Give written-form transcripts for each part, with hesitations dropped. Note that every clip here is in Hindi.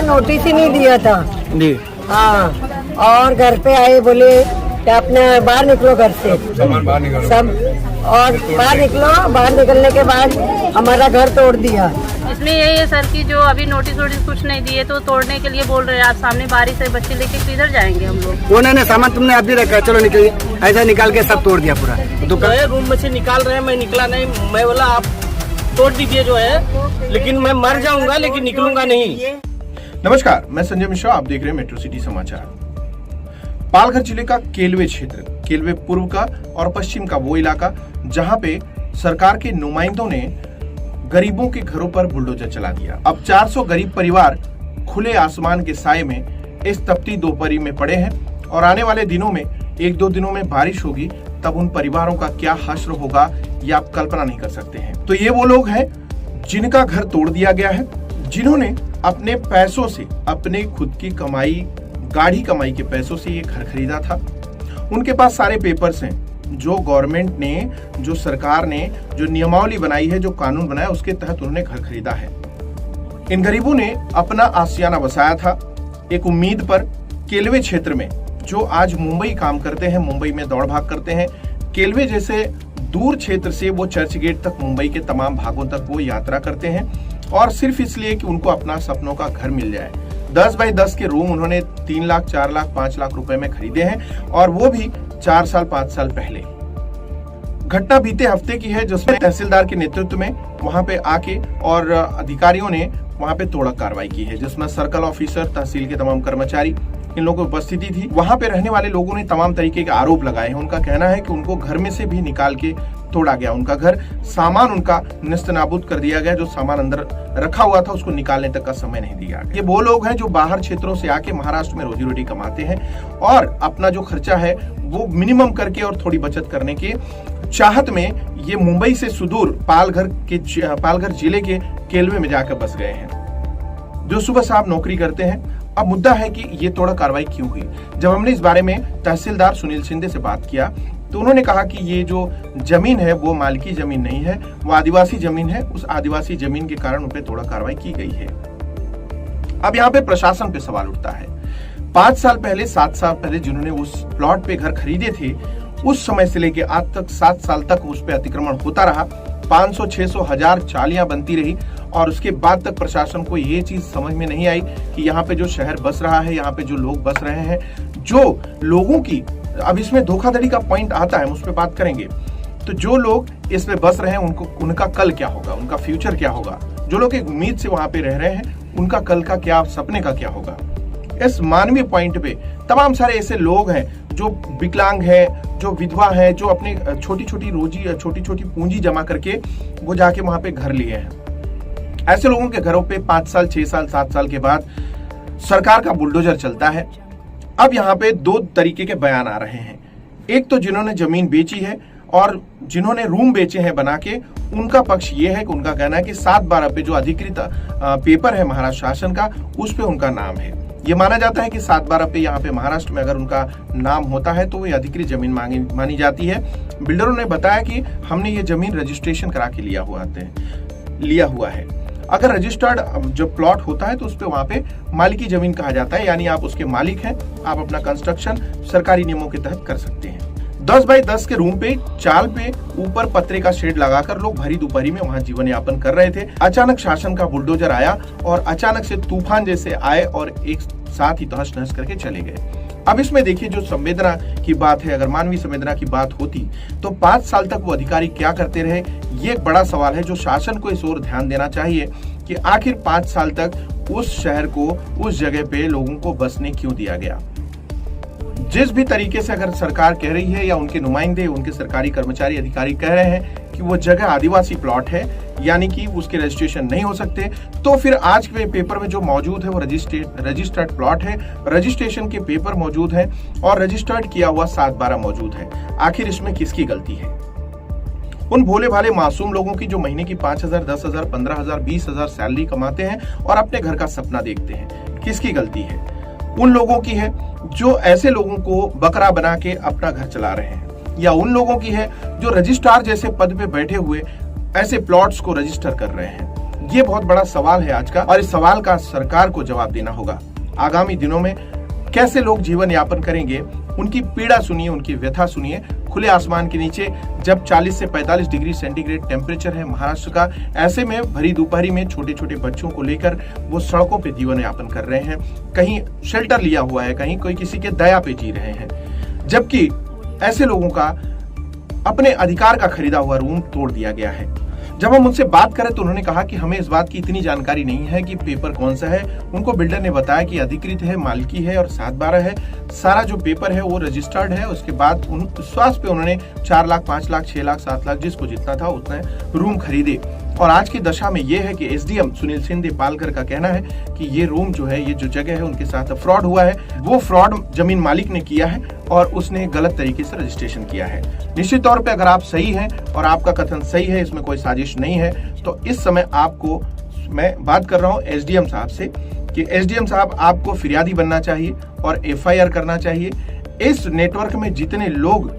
नोटिस ही नहीं दिया था जी। हाँ, और घर पे आए बोले कि अपने बाहर निकलो घर से, सामान बाहर निकालो सब और बाहर निकलो। बाहर निकलने के बाद हमारा घर तोड़ दिया। इसमें यही है सर कि जो अभी नोटिस कुछ नहीं दिए तो तोड़ने के लिए बोल रहे हैं। आप सामने बारिश है, बच्चे लेके किधर जाएंगे हम लोग। उन्होंने सामान तुमने अभी रखा, चलो निकलिए, ऐसा निकाल के सब तोड़ दिया पूरा दुकान। रूम में से निकाल रहे हैं, मैं निकला नहीं। मैं बोला आप तोड़ दीजिए जो है, लेकिन मैं मर जाऊंगा लेकिन निकलूंगा नहीं। नमस्कार, मैं संजय मिश्रा, आप देख रहे हैं मेट्रो सिटी समाचार। पालघर जिले का केलवे क्षेत्र, केलवे पूर्व का और पश्चिम का वो इलाका जहां पे सरकार के नुमाइंदों ने गरीबों के घरों पर बुलडोजर चला दिया। अब 400 गरीब परिवार खुले आसमान के साए में इस तपती दोपहरी में पड़े हैं और आने वाले दिनों में 1-2 दिनों में बारिश होगी, तब उन परिवारों का क्या हश्र होगा ये आप कल्पना नहीं कर सकते हैं। तो ये वो लोग हैं जिनका घर तोड़ दिया गया है, जिन्होंने अपने पैसों से, अपने खुद की कमाई, गाढ़ी कमाई के पैसों से ये घर खरीदा था। उनके पास सारे पेपर्स हैं, जो गवर्नमेंट ने, जो सरकार ने जो नियमावली बनाई है, जो कानून बनाया, उसके तहत उन्होंने घर खरीदा है। इन गरीबों ने अपना आशियाना बसाया था एक उम्मीद पर, केलवे क्षेत्र में, जो आज मुंबई काम करते हैं, मुंबई में दौड़ भाग करते हैं। केलवे जैसे दूर क्षेत्र से वो चर्च गेट तक, मुंबई के तमाम भागों तक वो यात्रा करते हैं, और सिर्फ इसलिए कि उनको अपना सपनों का घर मिल जाए। 10 बाई 10 के रूम उन्होंने 3 लाख, 4 लाख, 5 लाख रुपए में खरीदे हैं, और वो भी 4 साल 5 साल पहले। घटना बीते हफ्ते की है, जिसमें तहसीलदार के नेतृत्व में वहां पे आके और अधिकारियों ने वहां पे तोड़क कार्रवाई की है, जिसमें सर्कल ऑफिसर, तहसील के तमाम कर्मचारी, इन लोगों की उपस्थिति थी। वहां पे रहने वाले लोगों ने तमाम तरीके के आरोप लगाए हैं। उनका कहना है कि उनको घर में से भी निकाल के तोड़ा गया, उनका घर, सामान उनका निस्तनाबूद कर दिया गया। जो सामान अंदर रखा हुआ था उसको निकालने तक का समय नहीं दिया। ये वो लोग हैं जो बाहर क्षेत्रों से आके महाराष्ट्र में रोजी रोटी कमाते हैं और अपना जो खर्चा है वो मिनिमम करके और थोड़ी बचत करने के चाहत में ये मुंबई से सुदूर पालघर जिले के केलवे में जाकर बस गए हैं, जो सुबह साहब नौकरी करते हैं। अब मुद्दा है कि ये तोड़ा कार्रवाई क्यों हुई। जब हमने इस बारे में तहसीलदार सुनील शिंदे से बात किया तो उन्होंने कहा कि ये जो जमीन है वो मालिकी जमीन नहीं है, वो आदिवासी जमीन है। उस आदिवासी जमीन के कारण उन पे तोड़ा कार्रवाई की गई है। अब यहाँ पे प्रशासन पे सवाल उठता है। 5 साल पहले, 7 साल पहले जिन्होंने उस प्लॉट पे घर खरीदे थे, उस समय से लेके आज तक 7 साल तक उस पे अतिक्रमण होता रहा। 500, 600, 1000 चालियां बनती रही और उसके बाद तक प्रशासन को ये चीज समझ में नहीं आई कि यहाँ पे जो शहर बस रहा है, यहाँ पे जो लोग बस रहे हैं, जो लोगों की, अब इसमें धोखाधड़ी का पॉइंट आता है, हम उस पर बात करेंगे। तो जो लोग इसमें बस रहे हैं उनको, उनका कल क्या होगा, उनका फ्यूचर क्या होगा। जो लोग एक उम्मीद से वहां पे रह रहे हैं, उनका कल का क्या, सपने का क्या होगा। इस मानवीय पॉइंट पे तमाम सारे ऐसे लोग हैं जो विकलांग है, जो विधवा है, जो अपनी छोटी छोटी पूंजी जमा करके वो जाके वहां पे घर लिए हैं। ऐसे लोगों के घरों पे 5 साल, 6 साल, 7 साल के बाद सरकार का बुलडोजर चलता है। अब यहाँ पे 2 तरीके के बयान आ रहे हैं। एक तो जिन्होंने जमीन बेची है और जिन्होंने रूम बेचे हैं बना के, उनका पक्ष ये है कि उनका कहना है कि 7/12 पे जो अधिकृत पेपर है महाराष्ट्र शासन का, उस पे उनका नाम है। ये माना जाता है कि 7/12 पे यहाँ पे महाराष्ट्र में अगर उनका नाम होता है तो वो अधिकृत जमीन मानी जाती है। बिल्डरों ने बताया कि हमने ये जमीन रजिस्ट्रेशन करा के लिया हुआ है। अगर रजिस्टर्ड जो प्लॉट होता है तो उस पे वहां पे मालिकी जमीन कहा जाता है, यानी आप उसके मालिक हैं, आप अपना कंस्ट्रक्शन सरकारी नियमों के तहत कर सकते हैं। 10 बाई 10 के रूम पे, चाल पे ऊपर पत्रे का शेड लगाकर लोग भरी दोपहरी में वहां जीवन यापन कर रहे थे। अचानक शासन का बुलडोजर आया और अचानक से तूफान जैसे आए और एक साथ ही तहस नहस करके चले गए। अब इसमें देखिए, जो संवेदना की बात है, अगर मानवीय संवेदना की बात होती तो 5 साल तक वो अधिकारी क्या करते रहे, ये एक बड़ा सवाल है जो शासन को इस ओर ध्यान देना चाहिए कि आखिर 5 साल तक उस शहर को, उस जगह पे लोगों को बसने क्यों दिया गया। जिस भी तरीके से अगर सरकार कह रही है या उनके नुमाइंदे, उनके सरकारी कर्मचारी, अधिकारी कह रहे हैं कि वो जगह आदिवासी प्लॉट है, यानी कि उसके रजिस्ट्रेशन नहीं हो सकते, तो फिर आज के पेपर में जो मौजूद है वो रजिस्टर्ड प्लॉट है, रजिस्ट्रेशन के पेपर मौजूद है और रजिस्टर्ड किया हुआ 7/12 मौजूद है। आखिर इसमें किसकी गलती है। उन भोले भाले मासूम लोगों की जो महीने की 5,000, 10,000, 15,000, 20,000 सैलरी कमाते हैं और अपने घर का सपना देखते हैं, किसकी गलती है। उन लोगों की है जो ऐसे लोगों को बकरा बना के अपना घर चला रहे हैं, या उन लोगों की है जो रजिस्ट्रार जैसे पद पे बैठे हुए ऐसे प्लॉट्स को रजिस्टर कर रहे हैं। ये बहुत बड़ा सवाल है आज का, और इस सवाल का सरकार को जवाब देना होगा। आगामी दिनों में कैसे लोग जीवन यापन करेंगे, उनकी पीड़ा सुनिए, उनकी व्यथा सुनिए। खुले आसमान के नीचे जब 40 से 45 डिग्री सेंटीग्रेड टेम्परेचर है महाराष्ट्र का, ऐसे में भरी दोपहरी में छोटे छोटे बच्चों को लेकर वो सड़कों पे जीवन यापन कर रहे हैं। कहीं शेल्टर लिया हुआ है, कहीं कोई किसी के दया पे जी रहे हैं, जबकि ऐसे लोगों का अपने अधिकार का खरीदा हुआ रूम तोड़ दिया गया है। जब हम उनसे बात करें तो उन्होंने कहा कि हमें इस बात की इतनी जानकारी नहीं है कि पेपर कौन सा है। उनको बिल्डर ने बताया कि अधिकृत है, मालिकी है और 7/12 है। सारा जो पेपर है वो रजिस्टर्ड है। उसके बाद उन विश्वास पे उन्होंने 4 लाख, 5 लाख, 6 लाख, 7 लाख, जिसको जितना था उतने रूम खरीदे। और आज की दशा में ये है कि एसडीएम सुनील शिंदे पालघर का कहना है कि ये रूम जो है, ये जो जगह है, उनके साथ फ्रॉड हुआ है। वो फ्रॉड जमीन मालिक ने किया है और उसने गलत तरीके से रजिस्ट्रेशन किया है। निश्चित तौर पे अगर आप सही हैं और आपका कथन सही है, इसमें कोई साजिश नहीं है, तो इस समय आपको, मैं बात कर रहा हूँ एसडीएम साहब से कि एसडीएम साहब आपको फिरियादी बनना चाहिए और एफआईआर करना चाहिए। इस नेटवर्क में जितने लोग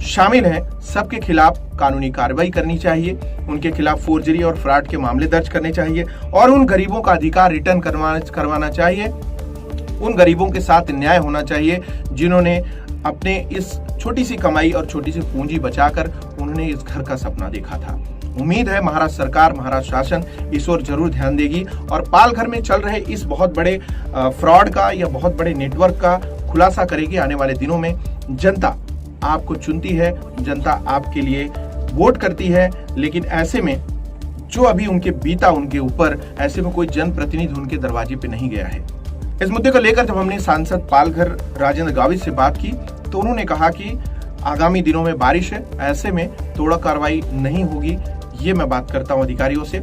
शामिल हैं सबके खिलाफ कानूनी कार्रवाई करनी चाहिए। उनके खिलाफ फोर्जरी और फ्रॉड के मामले दर्ज करने चाहिए और उन गरीबों का अधिकार रिटर्न करवाना चाहिए। उन गरीबों के साथ न्याय होना चाहिए जिन्होंने अपने इस छोटी सी कमाई और छोटी सी पूंजी बचाकर उन्होंने इस घर का सपना देखा था। उम्मीद है महाराष्ट्र सरकार, महाराष्ट्र शासन इस ओर जरूर ध्यान देगी और पालघर में चल रहे इस बहुत बड़े फ्रॉड का या बहुत बड़े नेटवर्क का खुलासा करेगी। आने वाले दिनों में जनता आपको चुनती है, जनता आपके लिए वोट करती है, लेकिन ऐसे में जो अभी उनके बीता उनके ऊपर, ऐसे में कोई जनप्रतिनिधि उनके दरवाजे पे नहीं गया है। इस मुद्दे को लेकर जब हमने सांसद पालघर राजेंद्र गावित से बात की तो उन्होंने कहा कि आगामी दिनों में बारिश है, ऐसे में तोड़ा कार्रवाई नहीं होगी। ये मैं बात करता हूं अधिकारियों से।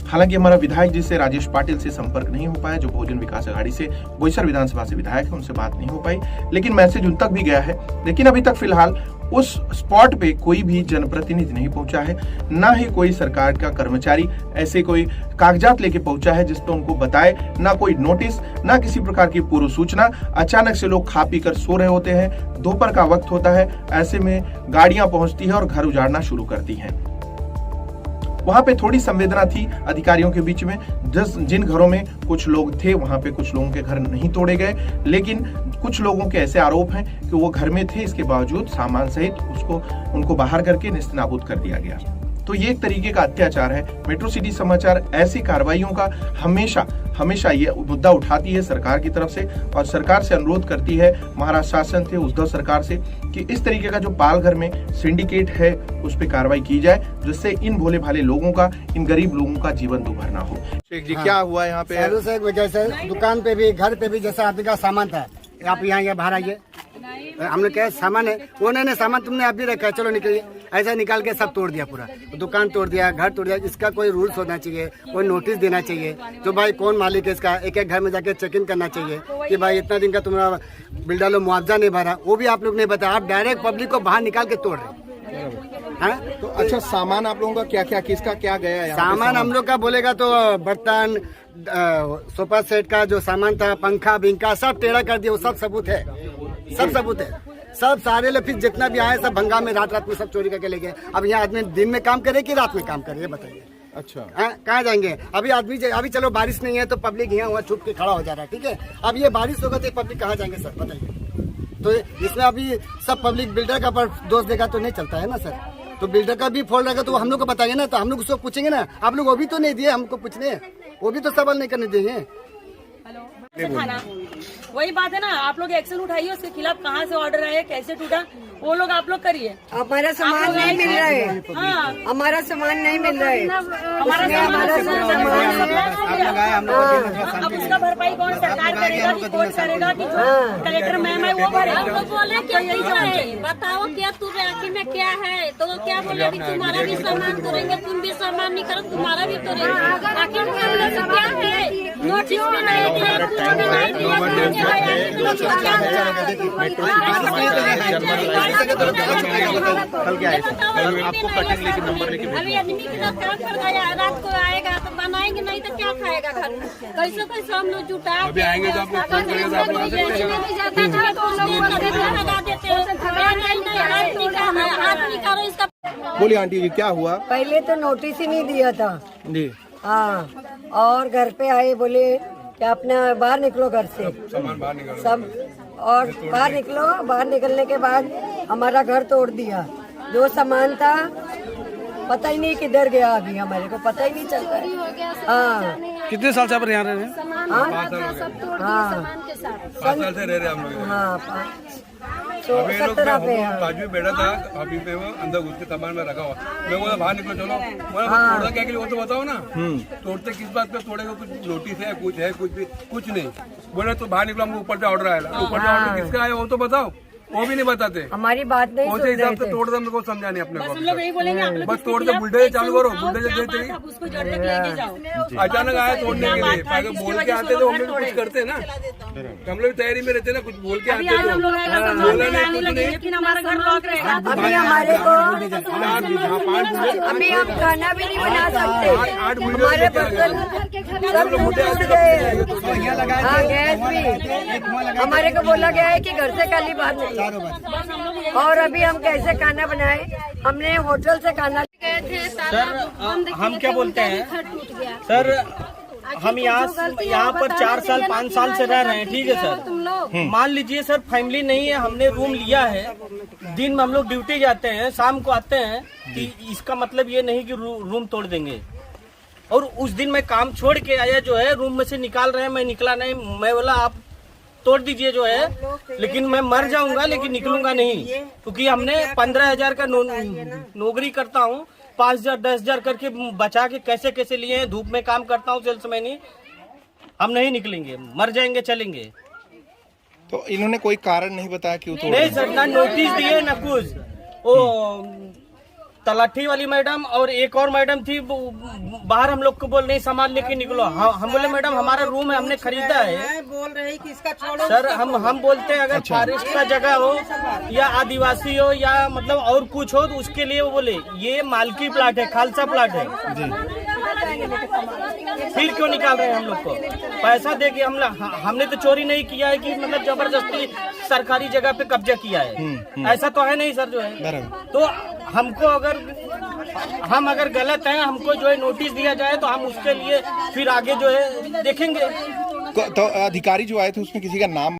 हालांकि हमारा विधायक जी से, राजेश पाटिल से संपर्क नहीं हो पाया, जो बहुजन विकास अघाड़ी से बोईसर विधानसभा से विधायक है, उनसे बात नहीं हो पाई, लेकिन मैसेज उन तक भी गया है। लेकिन अभी तक फिलहाल उस स्पॉट पे कोई भी जनप्रतिनिधि नहीं पहुंचा है, ना ही कोई सरकार का कर्मचारी ऐसे कोई कागजात लेके पहुंचा है जिस पे उनको बताए, ना कोई नोटिस, ना किसी प्रकार की पूर्व सूचना। अचानक से लोग खा पी कर सो रहे होते हैं, दोपहर का वक्त होता है, ऐसे में गाड़ियां पहुंचती है और घर उजाड़ना शुरू करती हैं। वहां पे थोड़ी संवेदना थी अधिकारियों के बीच में। जिन घरों में कुछ लोग थे वहां पे कुछ लोगों के घर नहीं तोड़े गए, लेकिन कुछ लोगों के ऐसे आरोप हैं कि वो घर में थे, इसके बावजूद सामान सहित उनको बाहर करके नेस्तनाबूद कर दिया गया। तो ये एक तरीके का अत्याचार है। मेट्रो सिटी समाचार ऐसी कार्रवाइयों का हमेशा ये मुद्दा उठाती है सरकार की तरफ से और सरकार से अनुरोध करती है, महाराष्ट्र शासन से, उद्धव सरकार से, कि इस तरीके का जो पालघर में सिंडिकेट है उस पर कार्रवाई की जाए, जिससे इन भोले भाले लोगों का, इन गरीब लोगों का जीवन दुभर ना हो। शेख जी, क्या हुआ यहाँ पे? जैसे दुकान पे भी, घर पे भी जैसा आदमी का सामान था, आप यहाँ बाहर आइए, हमने क्या सामान है, वो नहीं सामान तुमने अभी रखा है, चलो निकलिए, ऐसा निकाल के सब तोड़ दिया, पूरा दुकान तोड़ दिया, घर तोड़ दिया। इसका कोई रूल्स होना चाहिए, कोई नोटिस देना चाहिए, तो भाई कौन मालिक है इसका, एक एक घर में जाके चेक इन करना चाहिए कि भाई इतना दिन का तुम्हारा बिल्डर लोग मुआवजा नहीं भरा, वो भी आप लोग नहीं बताया, आप डायरेक्ट पब्लिक को बाहर निकाल के तोड़ रहे हैं। तो अच्छा, सामान आप लोगों का क्या क्या, किसका क्या गया है? सामान हम लोग का बोलेगा तो बर्तन, सोफा सेट का जो सामान था, पंखा बिंका सब टेढ़ा कर दिया, वो सब सबूत है, सब सबूत है, सब सारे लफिज जितना भी आए सब भंगा में रात में सब चोरी करके ले गए। अब यहाँ आदमी दिन में काम करे कि रात में काम करे, ये बताइए। अच्छा, कहाँ जाएंगे? अभी चलो बारिश नहीं है तो पब्लिक यहाँ वहाँ छुप के खड़ा हो जा रहा है, ठीक है। अब ये बारिश होगा तो पब्लिक कहाँ जाएंगे सर, बताइए। तो इसमें अभी सब पब्लिक बिल्डर का पर दोष देगा तो नहीं चलता है ना सर। तो बिल्डर का भी फॉल्ट रहेगा तो हम लोग को बताएंगे ना, तो हम लोग उसको पूछेंगे ना। आप लोग वो भी तो नहीं दिए हमको पूछने, वो भी तो सवाल नहीं करने देंगे। वही बात है ना, आप लोग एक्शन उठाइए, उसके खिलाफ कहाँ से ऑर्डर आया, कैसे टूटा, वो लोग आप लोग करिए। हमारा सामान नहीं मिल रहा है, हाँ, हमारा सामान नहीं मिल रहा है, अब उसका भरपाई कौन सरकार करेगा कि कोर्ट करेगा कि जो कलेक्टर मैम है वो भरेगा। तो बोले क्या है, बताओ क्या तू राखी में क्या है, तो क्या बोले कि तुम्हारा भी सामान तोड़ेंगे, तुम भी सामान नहीं करो, तुम्हारा भी तोड़ेंगे। आखिर क्या है, नोटिस में नहीं दिया, आपको कटिंग लेके नंबर लेके अभी आदमी के साथ काम कर गया, रात को आएगा तो बनाएंगे, नहीं तो क्या खाएगा घर में, कैसे कैसे हम लोग जुटा अभी आएंगे तो आपको फोन करेगा, बोलिए आंटी जी, क्या हुआ? पहले तो नोटिस ही नहीं दिया था जी, हाँ, और घर पे आए बोले कि अपना बाहर निकलो घर से, सब और बाहर निकलो। बाहर निकलने के बाद हमारा घर तोड़ दिया। जो सामान था पता ही नहीं किधर गया, अभी हमारे को पता ही नहीं चलता है। हाँ, कितने साल से आप यहाँ रह रहे हैं? हाँ, 5 साल से रह रहे हम लोग। हाँ, अभी लोग बाजू बैठा था, अभी पे वो अंदर घुस के सामान में रखा हुआ। मैं बोला बाहर निकलो, चलो। बोला तोड़ा क्या के लिए, वो तो बताओ ना। तोड़ते किस बात पे तोड़ेगा? कुछ नोटिस है, कुछ भी कुछ नहीं। बोले तो बाहर निकलो, हमको ऊपर से ऑर्डर आया। ऊपर से ऑर्डर किसका आया वो तो बताओ। वो भी नहीं बताते। हमारी बात नहीं कौन सुन से रहे हिसाब से थे। तोड़ दे, मेरे को समझा नहीं अपने को। लोग यही बोलेंगे आप लोग बस तोड़ दे, बुलडोजर चालू करो। बुलडोजर क्या देते बात है, उसको जड़ तक लेके जाओ। अचानक आया तोड़ने के लिए। पहले बोल के आते तो हम लोग कुछ करते ना, हम लोग तैयारी में रहते ना, कुछ बोल के अभी आते आज हम लोग आएगा, सामान बोला लेने आने नहीं, लगे, लेकिन हमारा घर लॉक रहेगा। अभी हमारे को अभी हम खाना भी नहीं बना सकते। हमारे बर्तन सब टूट गए हैं। हाँ, गैस भी हमारे को बोला गया है कि घर से खाली बाहर नहीं। और अभी हम कैसे खाना बनाए? हमने होटल से खाना गए थे। सर हम क्या बोलते हैं सर, हम यहाँ पर 4 साल 5 साल से रह रहे हैं, ठीक है सर। मान लीजिए सर, फैमिली नहीं है, हमने रूम लिया है। दिन में हम लोग ड्यूटी जाते हैं, शाम को आते हैं, कि इसका मतलब ये नहीं कि रूम तोड़ देंगे। और उस दिन मैं काम छोड़ के आया जो है, रूम में से निकाल रहे हैं, मैं निकला नहीं। मैं बोला आप तोड़ दीजिए जो है, लेकिन मैं मर जाऊंगा लेकिन निकलूंगा नहीं, क्योंकि हमने 15,000 का नौकरी करता हूँ, 5,000 10,000 करके बचा के कैसे कैसे लिए हैं। धूप में काम करता हूँ, सेल्समैन। हम नहीं निकलेंगे, मर जाएंगे, चलेंगे। तो इन्होंने कोई कारण नहीं बताया क्यों तोड़ नहीं सर, ना नोटिस दिए ना कुछ। वो तलाठी वाली मैडम और एक और मैडम थी, बाहर हम लोग को बोल नहीं सामान लेके निकलो। हम बोले मैडम हमारा रूम है, हमने खरीदा है। बोल रहे कि इसका छोड़ो। सर हम बोलते हैं अगर फॉरेस्ट का जगह हो या आदिवासी हो या मतलब और कुछ हो तो उसके लिए वो बोले ये मालकी प्लाट है, खालसा प्लाट है। फिर क्यों निकाल रहे हैं हम लोग को? पैसा दे के हमने तो चोरी नहीं किया है कि मतलब जबरदस्ती सरकारी जगह पे कब्जा किया है, ऐसा तो है नहीं सर जो है। तो हमको हम अगर गलत हैं, हमको जो है नोटिस दिया जाए तो हम उसके लिए फिर आगे जो है देखेंगे। तो अधिकारी जो आए थे उसमें किसी का नाम